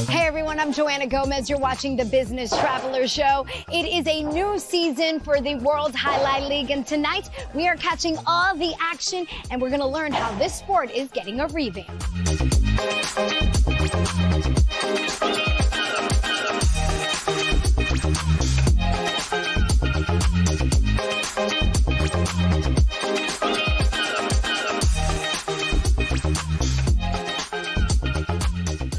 Hey everyone, I'm Joanna Gomez. You're watching the Business Traveler Show. It is a new season for the World Alai League, and tonight we are catching all the action, and we're going to learn how this sport is getting a revamp.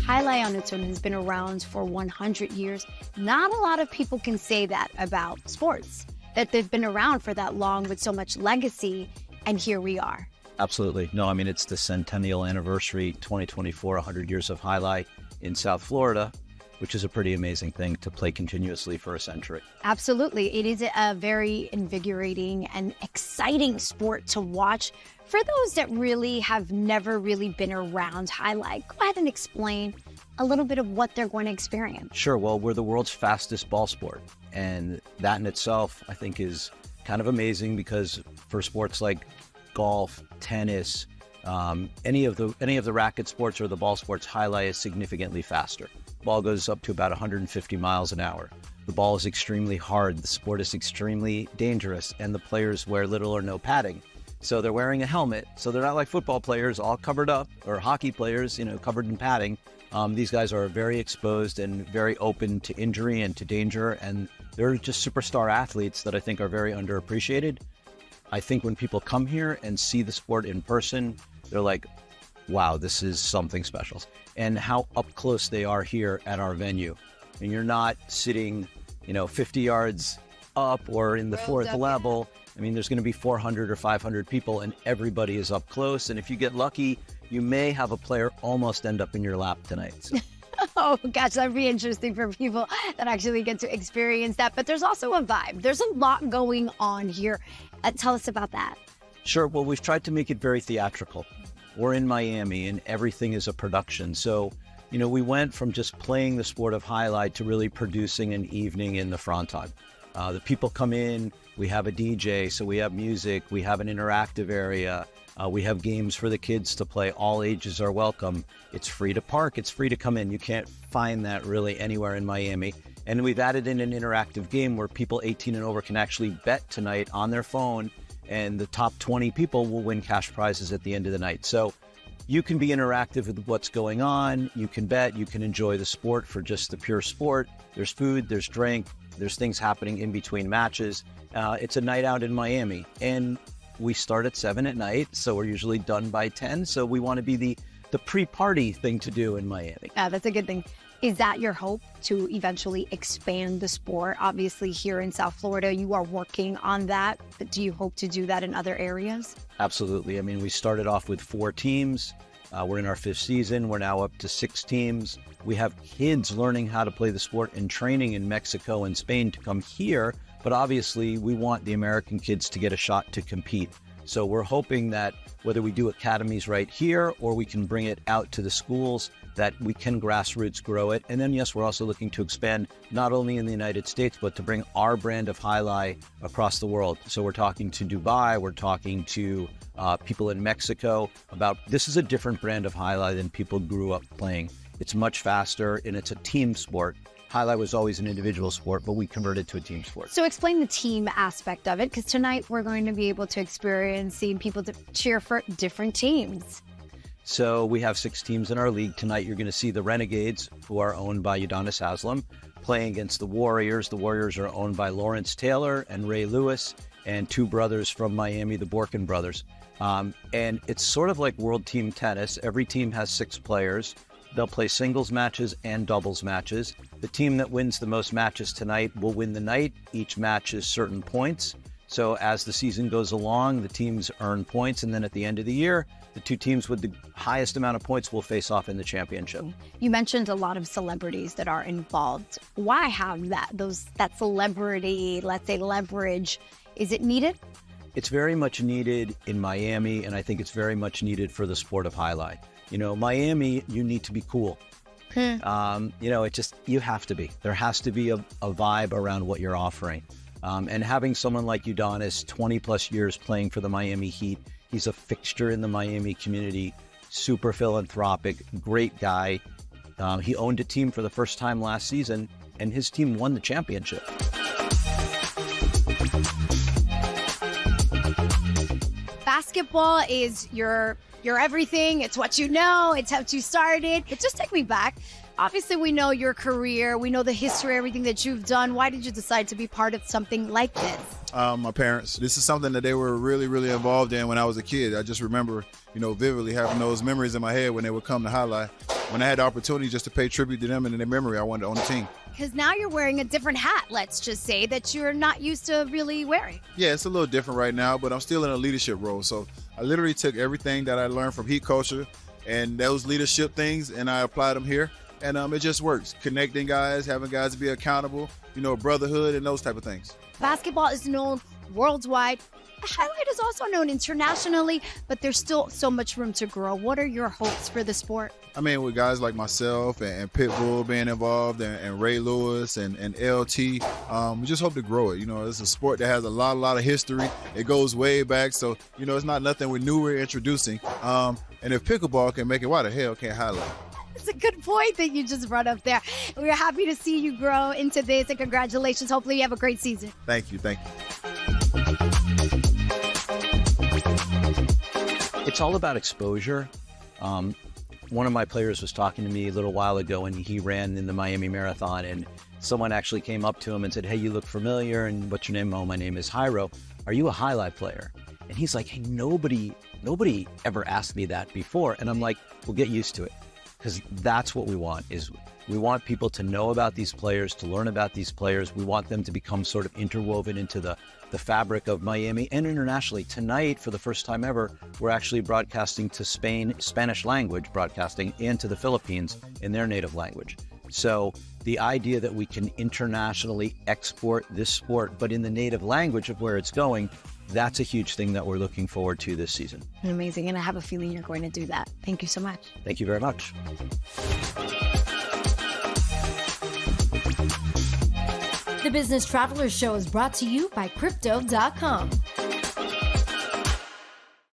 Alai on its own has been around for 100 years. Not a lot of people can say that about sports, that they've been around for that long with so much legacy, and here we are. Absolutely. No, I mean, it's the centennial anniversary, 2024, 100 years of Alai in South Florida, which is a pretty amazing thing to play continuously for a century. Absolutely. It is a very invigorating and exciting sport to watch. For those that really have never really been around Alai, go ahead and explain a little bit of what they're going to experience. Sure. Well, we're the world's fastest ball sport. And that in itself, I think, is kind of amazing because for sports like golf, tennis, any of the racket sports or the ball sports, Alai is significantly faster. Ball goes up to about 150 miles an hour. The ball is extremely hard. The sport is extremely dangerous, and the players wear little or no padding. So they're wearing a helmet. So they're not like football players, all covered up, or hockey players, covered in padding. These guys are very exposed and very open to injury and to danger, and they're just superstar athletes that I think are very underappreciated. I think when people come here and see the sport in person, they're like, wow, this is something special. And how up close they are here at our venue. And you're not sitting, 50 yards up or in the fourth level. I mean, there's going to be 400 or 500 people and everybody is up close. And if you get lucky, you may have a player almost end up in your lap tonight. So. Oh, gosh, that'd be interesting for people that actually get to experience that. But there's also a vibe. There's a lot going on here. Tell us about that. Sure. Well, we've tried to make it very theatrical. We're in Miami and everything is a production. So, we went from just playing the sport of Alai to really producing an evening in the Fronton. The people come in, we have a DJ, so we have music, we have an interactive area, we have games for the kids to play. All ages are welcome. It's free to park, it's free to come in. You can't find that really anywhere in Miami. And we've added in an interactive game where people 18 and over can actually bet tonight on their phone, and the top 20 people will win cash prizes at the end of the night. So you can be interactive with what's going on, you can bet, you can enjoy the sport for just the pure sport. There's food, there's drink, there's things happening in between matches. It's a night out in Miami, and we start at 7 at night, so we're usually done by 10. So we want to be the pre-party thing to do in Miami. Yeah, that's a good thing. Is that your hope to eventually expand the sport? Obviously, here in South Florida, you are working on that, but do you hope to do that in other areas? Absolutely. I mean, we started off with 4 teams. We're in our 5th season. We're now up to 6 teams. We have kids learning how to play the sport and training in Mexico and Spain to come here. But obviously, we want the American kids to get a shot to compete. So we're hoping that whether we do academies right here or we can bring it out to the schools, that we can grassroots grow it. And then, yes, we're also looking to expand not only in the United States, but to bring our brand of Alai across the world. So we're talking to Dubai, we're talking to people in Mexico about this is a different brand of Alai than people grew up playing. It's much faster and it's a team sport. Alai was always an individual sport, but we converted to a team sport. So explain the team aspect of it, because tonight we're going to be able to experience seeing people to cheer for different teams. So we have 6 teams in our league. Tonight you're going to see the Renegades, who are owned by Udonis Haslam, playing against the Warriors. The Warriors are owned by Lawrence Taylor and Ray Lewis, and 2 brothers from Miami, the Borkin brothers. And it's sort of like World Team Tennis. Every team has 6 players. They'll play singles matches and doubles matches. The team that wins the most matches tonight will win the night. Each match is certain points. So as the season goes along, the teams earn points, and then at the end of the year, the 2 teams with the highest amount of points will face off in the championship. You mentioned a lot of celebrities that are involved. Why have that celebrity, let's say, leverage? Is it needed? It's very much needed in Miami, and I think it's very much needed for the sport of Alai. Miami, you need to be cool. You have to be. There has to be a vibe around what you're offering. And having someone like Udonis, 20 plus years playing for the Miami Heat, he's a fixture in the Miami community, super philanthropic, great guy. He owned a team for the first time last season, and his team won the championship. Basketball is your everything. It's what you know. It's how you started. But just take me back. Obviously, we know your career. We know the history, everything that you've done. Why did you decide to be part of something like this? My parents. This is something that they were really, really involved in when I was a kid. I just remember, vividly having those memories in my head when they would come to highlight. When I had the opportunity just to pay tribute to them and in their memory, I wanted to own the team. Because now you're wearing a different hat, let's just say, that you're not used to really wearing. Yeah, it's a little different right now, but I'm still in a leadership role. So I literally took everything that I learned from Heat culture and those leadership things, and I applied them here. And it just works. Connecting guys, having guys be accountable, brotherhood and those type of things. Basketball is known worldwide. Highlight is also known internationally, but there's still so much room to grow. What are your hopes for the sport? I mean, with guys like myself and Pitbull being involved and Ray Lewis and LT, we just hope to grow it. It's a sport that has a lot of history. It goes way back. So, it's not nothing we're introducing. And if pickleball can make it, why the hell can't highlight? It's a good point that you just brought up there. We're happy to see you grow into this, and congratulations. Hopefully you have a great season. Thank you. It's all about exposure. One of my players was talking to me a little while ago, and he ran in the Miami Marathon, and someone actually came up to him and said, "Hey, you look familiar, and what's your name?" "Oh, my name is Jairo. Are you a highlight player?" And he's like, "Hey, nobody ever asked me that before." And I'm like, "Well, get used to it." Because that's what we want, is we want people to know about these players, to learn about these players. We want them to become sort of interwoven into the fabric of Miami and internationally. Tonight, for the first time ever, we're actually broadcasting to Spain, Spanish language broadcasting, and to the Philippines in their native language. So the idea that we can internationally export this sport, but in the native language of where it's going, that's a huge thing that we're looking forward to this season. Amazing. And I have a feeling you're going to do that. Thank you so much. Thank you very much. The Business Traveler Show is brought to you by Crypto.com.